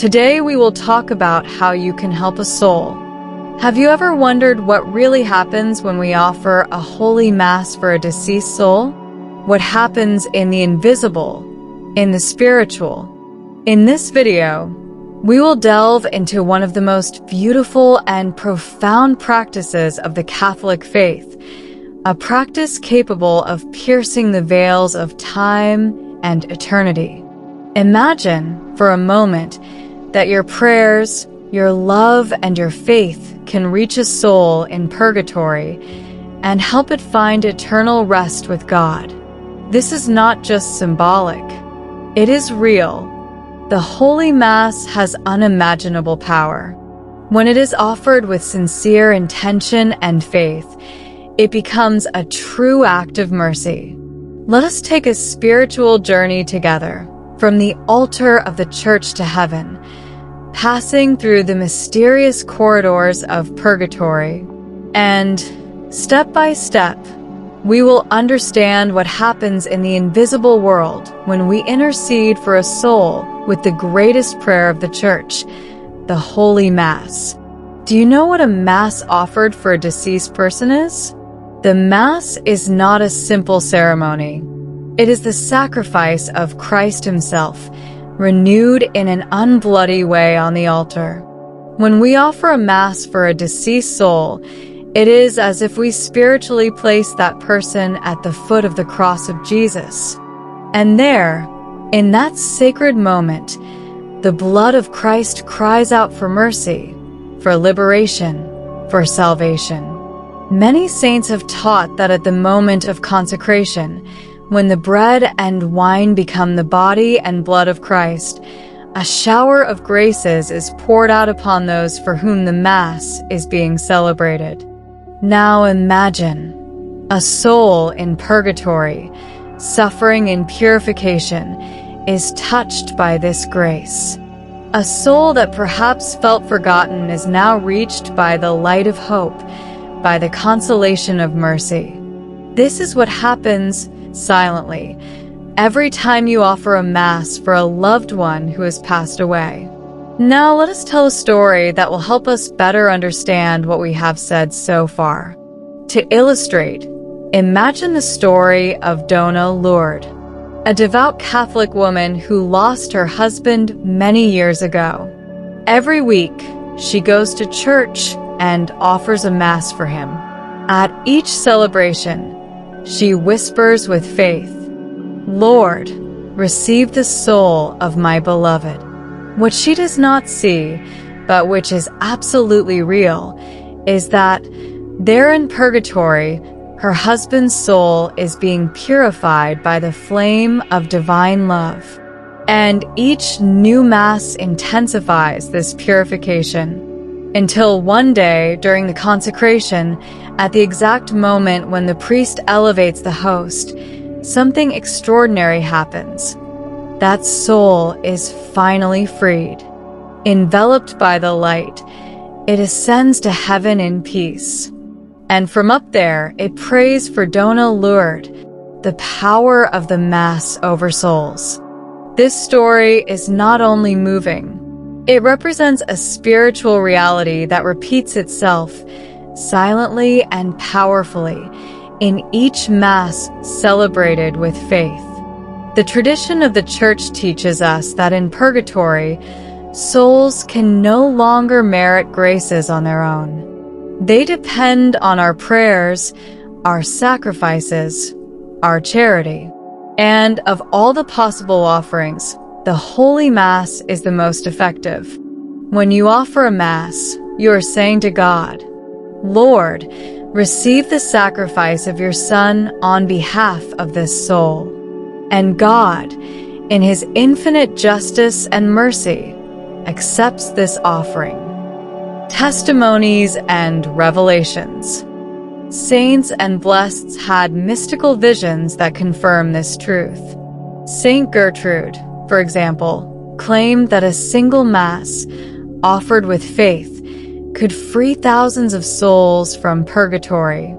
Today we will talk about how you can help a soul. Have you ever wondered what really happens when we offer a holy mass for a deceased soul? What happens in the invisible, in the spiritual? In this video, we will delve into one of the most beautiful and profound practices of the Catholic faith, a practice capable of piercing the veils of time and eternity. Imagine, for a moment, that your prayers, your love, and your faith can reach a soul in purgatory and help it find eternal rest with God. This is not just symbolic. It is real. The Holy Mass has unimaginable power. When it is offered with sincere intention and faith, it becomes a true act of mercy. Let us take a spiritual journey together, from the altar of the Church to heaven, passing through the mysterious corridors of purgatory. And, step by step, we will understand what happens in the invisible world when we intercede for a soul with the greatest prayer of the Church, the Holy Mass. Do you know what a Mass offered for a deceased person is? The Mass is not a simple ceremony. It is the sacrifice of Christ Himself, renewed in an unbloody way on the altar. When we offer a Mass for a deceased soul, it is as if we spiritually place that person at the foot of the cross of Jesus. And there, in that sacred moment, the blood of Christ cries out for mercy, for liberation, for salvation. Many saints have taught that at the moment of consecration, when the bread and wine become the body and blood of Christ, a shower of graces is poured out upon those for whom the Mass is being celebrated. Now imagine a soul in purgatory, suffering in purification, is touched by this grace. A soul that perhaps felt forgotten is now reached by the light of hope, by the consolation of mercy. This is what happens silently every time you offer a Mass for a loved one who has passed away. Now let us tell a story that will help us better understand what we have said so far. To illustrate, imagine the story of Donna Lourdes, a devout Catholic woman who lost her husband many years ago. Every week, she goes to church and offers a Mass for him. At each celebration, she whispers with faith, "Lord, receive the soul of my beloved." What she does not see, but which is absolutely real, is that there in purgatory, her husband's soul is being purified by the flame of divine love. And each new Mass intensifies this purification, until one day during the consecration, at the exact moment when the priest elevates the host, something extraordinary happens. That soul is finally freed. Enveloped by the light, it ascends to heaven in peace. And from up there, it prays for Donna Lourdes, the power of the Mass over souls. This story is not only moving, it represents a spiritual reality that repeats itself silently and powerfully in each Mass celebrated with faith. The tradition of the Church teaches us that in purgatory, souls can no longer merit graces on their own. They depend on our prayers, our sacrifices, our charity. And of all the possible offerings, the Holy Mass is the most effective. When you offer a Mass, you are saying to God, "Lord, receive the sacrifice of your Son on behalf of this soul." And God, in His infinite justice and mercy, accepts this offering. Testimonies and revelations. Saints and blesseds had mystical visions that confirm this truth. Saint Gertrude, for example, claimed that a single Mass, offered with faith, could free thousands of souls from purgatory.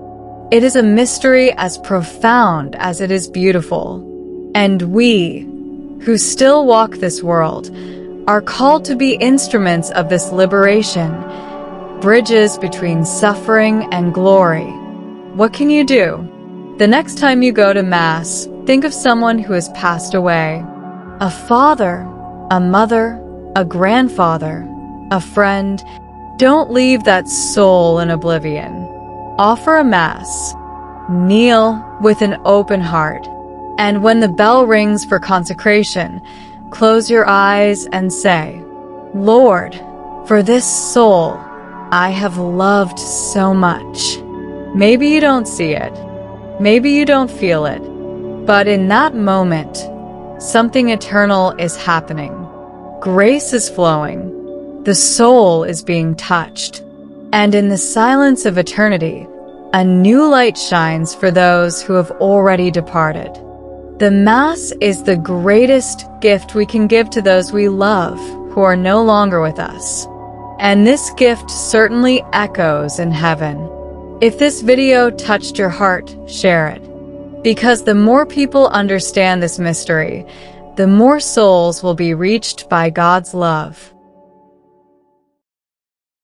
It is a mystery as profound as it is beautiful. And we, who still walk this world, are called to be instruments of this liberation, bridges between suffering and glory. What can you do? The next time you go to Mass, think of someone who has passed away. A father, a mother, a grandfather, a friend. Don't leave that soul in oblivion. Offer a Mass. Kneel with an open heart. And when the bell rings for consecration, close your eyes and say, Lord, for this soul I have loved so much. Maybe you don't see it. Maybe you don't feel it. But in that moment, something eternal is happening. Grace is flowing. The soul is being touched. And in the silence of eternity, a new light shines for those who have already departed. The Mass is the greatest gift we can give to those we love who are no longer with us. And this gift certainly echoes in heaven. If this video touched your heart, share it. Because the more people understand this mystery, the more souls will be reached by God's love.